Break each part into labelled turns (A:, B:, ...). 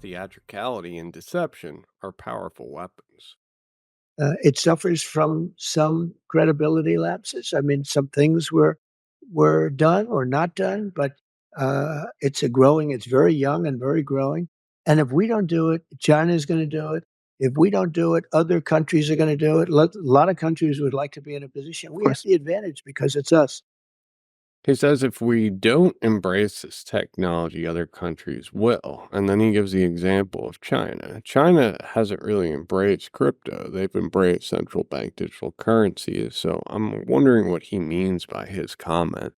A: Theatricality and deception are powerful weapons.
B: It suffers from some credibility lapses. I mean, some things were done or not done, but it's very young and very growing. And if we don't do it, China is going to do it. If we don't do it, other countries are going to do it. A lot of countries would like to be in a position. We have the advantage because it's us.
A: He says if we don't embrace this technology, other countries will. And then he gives the example of China. China hasn't really embraced crypto. They've embraced central bank digital currencies. So I'm wondering what he means by his comment.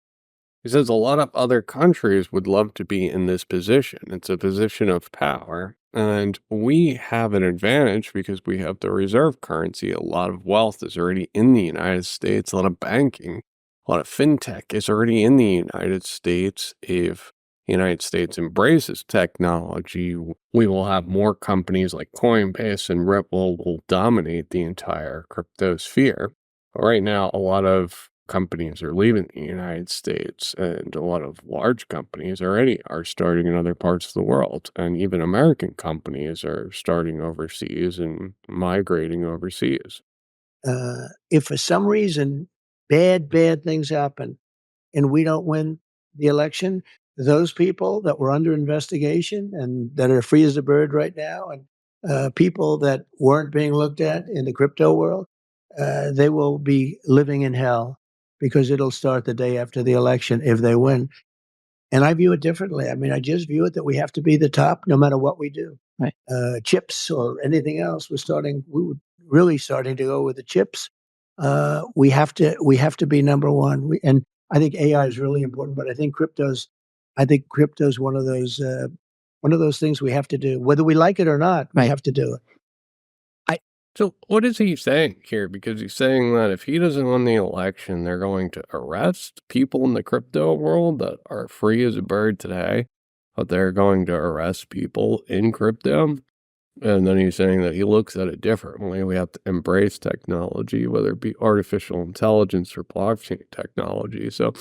A: He says a lot of other countries would love to be in this position. It's a position of power. And we have an advantage because we have the reserve currency. A lot of wealth is already in the United States, a lot of banking, a lot of fintech is already in the United States. If the United States embraces technology, we will have more companies like Coinbase and Ripple will dominate the entire crypto sphere. Right now, a lot of companies are leaving the United States, and a lot of large companies already are starting in other parts of the world, and even American companies are starting overseas and migrating overseas.
B: If for some reason bad things happen and we don't win the election, those people that were under investigation and that are free as a bird right now, and people that weren't being looked at in the crypto world, they will be living in hell because it'll start the day after the election if they win. And I view it differently. I mean, I just view it that we have to be the top no matter what we do.
C: Right.
B: Chips or anything else, we were really starting to go with the chips. We have to be number one. And I think AI is really important, but I think crypto's one of those things we have to do, whether we like it or not. We
C: Right.
B: have to do it.
A: So what is he saying here? Because he's saying that if he doesn't win the election, they're going to arrest people in the crypto world that are free as a bird today, but they're going to arrest people in crypto. And then he's saying that he looks at it differently. We have to embrace technology, whether it be artificial intelligence or blockchain technology. So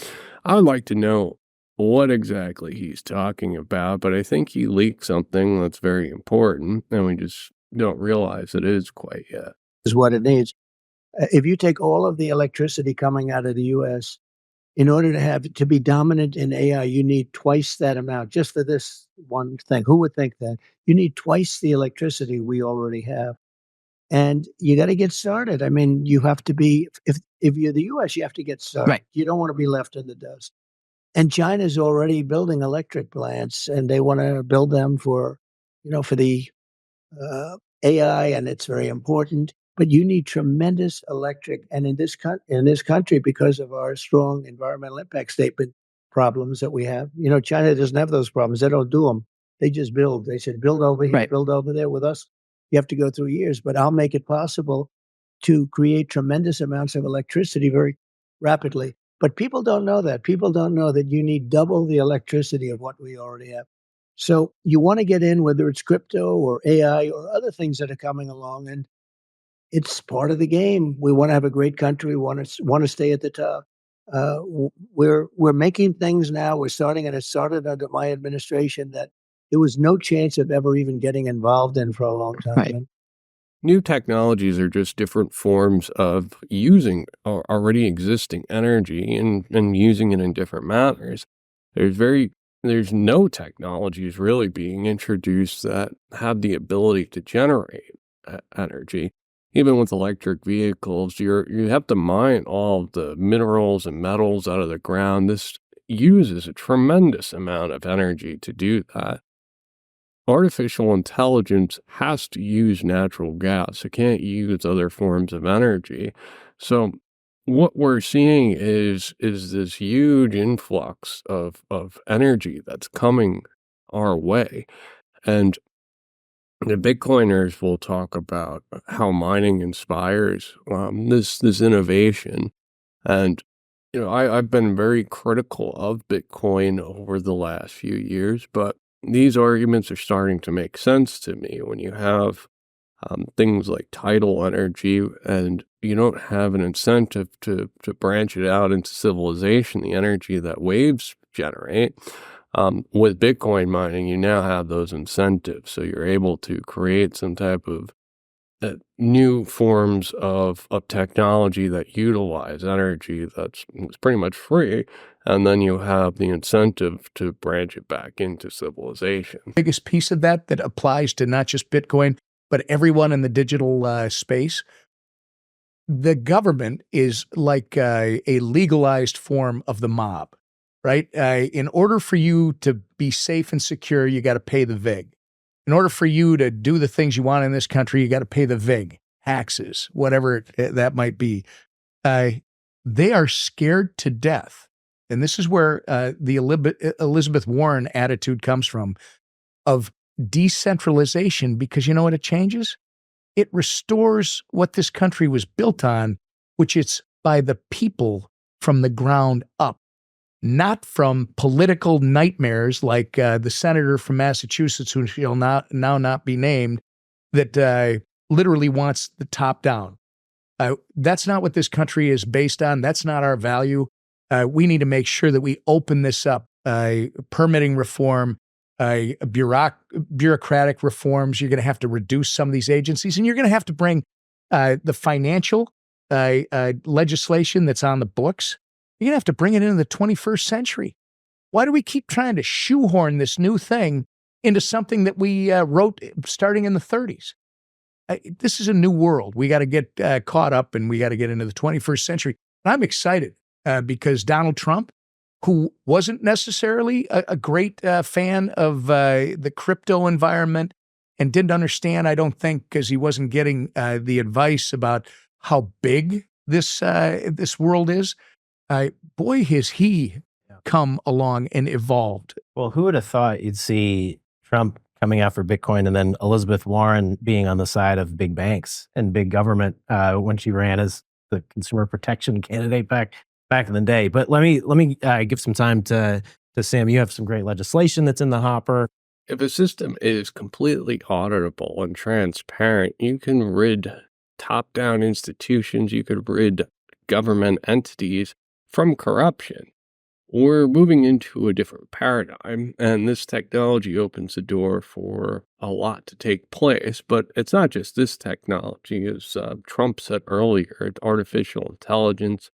A: I would like to know what exactly he's talking about, but I think he leaked something that's very important, and we just don't realize it is quite yet.
B: Is what it needs. If you take all of the electricity coming out of the U.S., in order to be dominant in AI, you need twice that amount just for this one thing. Who would think that? You need twice the electricity we already have. And you got to get started. I mean, you have to be if you're the US, you have to get started.
C: Right.
B: You don't want to be left in the dust. And China's already building electric plants and they want to build them for the AI, and it's very important. But you need tremendous electric, and in this country, because of our strong environmental impact statement problems that we have, China doesn't have those problems. They don't do them. They just build. They said, build over here,
C: Right.
B: build over there. With us, you have to go through years. But I'll make it possible to create tremendous amounts of electricity very rapidly. But people don't know that. People don't know that you need double the electricity of what we already have. So you want to get in, whether it's crypto or AI or other things that are coming along, and it's part of the game. We want to have a great country. We want to stay at the top. We're making things now. We're starting, and it started under my administration that there was no chance of ever even getting involved in for a long time.
C: Right.
B: And
A: New technologies are just different forms of using already existing energy and using it in different manners. There's no technologies really being introduced that have the ability to generate energy. Even with electric vehicles, you have to mine all of the minerals and metals out of the ground. This uses a tremendous amount of energy to do that. Artificial intelligence has to use natural gas. It can't use other forms of energy. So what we're seeing is this huge influx of energy that's coming our way. And the Bitcoiners will talk about how mining inspires this innovation. And I've been very critical of Bitcoin over the last few years, but these arguments are starting to make sense to me when you have things like tidal energy and you don't have an incentive to branch it out into civilization, the energy that waves generate. With Bitcoin mining, you now have those incentives, so you're able to create some type of new forms of technology that utilize energy that's it's pretty much free, and then you have the incentive to branch it back into civilization.
C: Biggest piece of that that applies to not just Bitcoin, but everyone in the digital space. The government is like a legalized form of the mob, right? In order for you to be safe and secure, you got to pay the VIG. In order for you to do the things you want in this country, you got to pay the VIG, taxes, whatever that might be. They are scared to death. And this is where the Elizabeth Warren attitude comes from, of decentralization, because you know what it changes? It restores what this country was built on, which is by the people from the ground up, not from political nightmares like the senator from Massachusetts, who shall now not be named, that literally wants the top down. That's not what this country is based on. That's not our value. We need to make sure that we open this up. Permitting reform, bureaucratic reforms. You're going to have to reduce some of these agencies, and you're going to have to bring the financial legislation that's on the books. You're going to have to bring it into the 21st century. Why do we keep trying to shoehorn this new thing into something that we wrote starting in the 30s? This is a new world. We got to get caught up, and we got to get into the 21st century. And I'm excited because Donald Trump, who wasn't necessarily a great fan of the crypto environment and didn't understand, I don't think, because he wasn't getting the advice about how big this world is. Boy, has he come along and evolved.
D: Well, who would have thought you'd see Trump coming after Bitcoin and then Elizabeth Warren being on the side of big banks and big government when she ran as the consumer protection candidate back in the day. But let me give some time to Sam. You have some great legislation that's in the hopper.
A: If a system is completely auditable and transparent, you can rid top-down institutions, you could rid government entities from corruption. We're moving into a different paradigm, and this technology opens the door for a lot to take place. But it's not just this technology. As Trump said earlier, artificial intelligence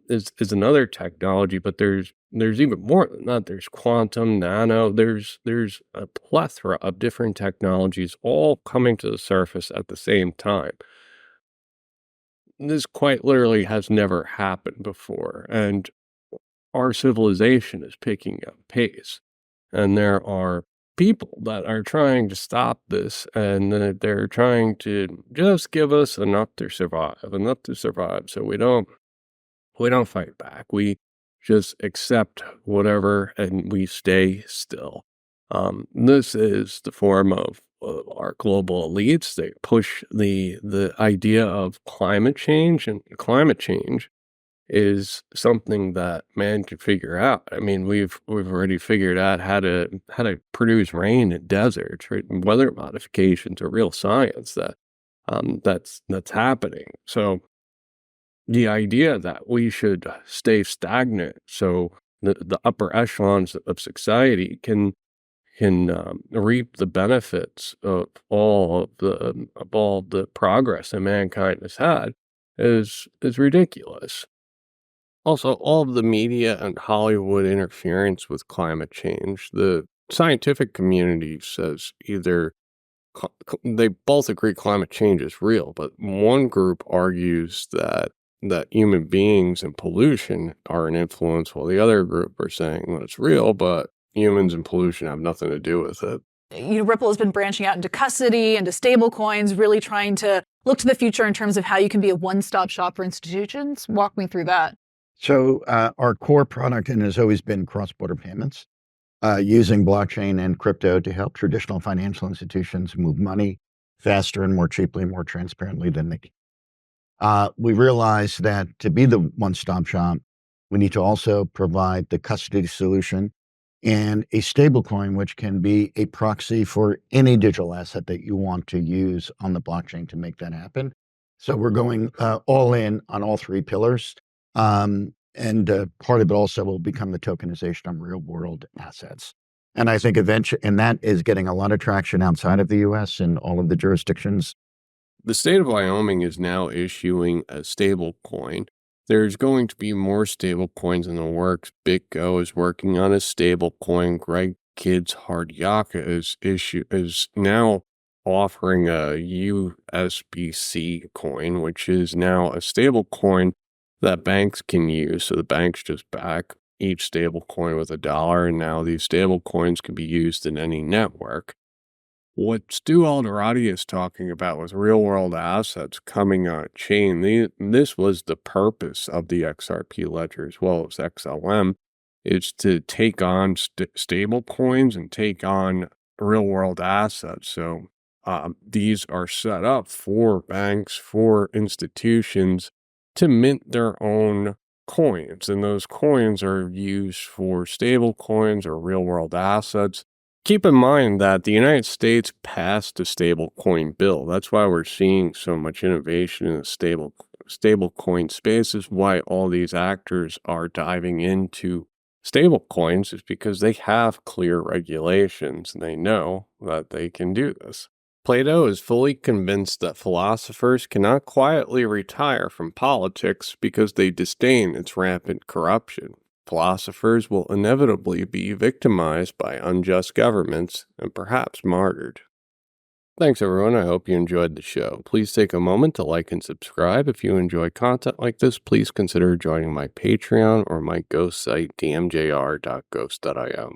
A: is another technology, but there's even more than that. There's quantum, nano, there's a plethora of different technologies all coming to the surface at the same time. This quite literally has never happened before, and our civilization is picking up pace. And there are people that are trying to stop this, and they're trying to just give us enough to survive, so we don't fight back. We just accept whatever and we stay still. This is the form of our global elites. They push the idea of climate change, and climate change is something that man can figure out. I mean, we've already figured out how to produce rain in deserts, right? And weather modifications are real science that's happening. So the idea that we should stay stagnant so the upper echelons of society can reap the benefits of all the progress that mankind has had is ridiculous. Also, all of the media and Hollywood interference with climate change, the scientific community says either they both agree climate change is real, but one group argues that human beings and pollution are an influence, while the other group are saying, well, it's real, but humans and pollution have nothing to do with it.
E: Ripple has been branching out into custody, into stable coins, really trying to look to the future in terms of how you can be a one-stop shop for institutions. Walk me through that.
F: So our core product has always been cross-border payments, using blockchain and crypto to help traditional financial institutions move money faster and more cheaply and more transparently than they can. We realized that to be the one-stop shop, we need to also provide the custody solution and a stablecoin, which can be a proxy for any digital asset that you want to use on the blockchain to make that happen. So we're going all in on all three pillars. And part of it also will become the tokenization of real world assets. And I think eventually, and that is getting a lot of traction outside of the US in all of the jurisdictions.
A: The state of Wyoming is now issuing a stable coin. There's going to be more stable coins in the works. BitGo is working on a stable coin. Greg Kidd's Hardyaka is now offering a USBC coin, which is now a stable coin that banks can use. So the banks just back each stable coin with $1, and now these stable coins can be used in any network. What Stu Alderati is talking about with real world assets coming on chain, this was the purpose of the XRP ledger as well as XLM, is to take on stable coins and take on real world assets. So these are set up for banks, for institutions to mint their own coins. And those coins are used for stable coins or real world assets. Keep in mind that the United States passed a stable coin bill. That's why we're seeing so much innovation in the stable coin space, is why all these actors are diving into stable coins, is because they have clear regulations and they know that they can do this. Plato is fully convinced that philosophers cannot quietly retire from politics because they disdain its rampant corruption. Philosophers will inevitably be victimized by unjust governments and perhaps martyred. Thanks, everyone. I hope you enjoyed the show. Please take a moment to like and subscribe. If you enjoy content like this, please consider joining my Patreon or my ghost site, dmjr.ghost.io.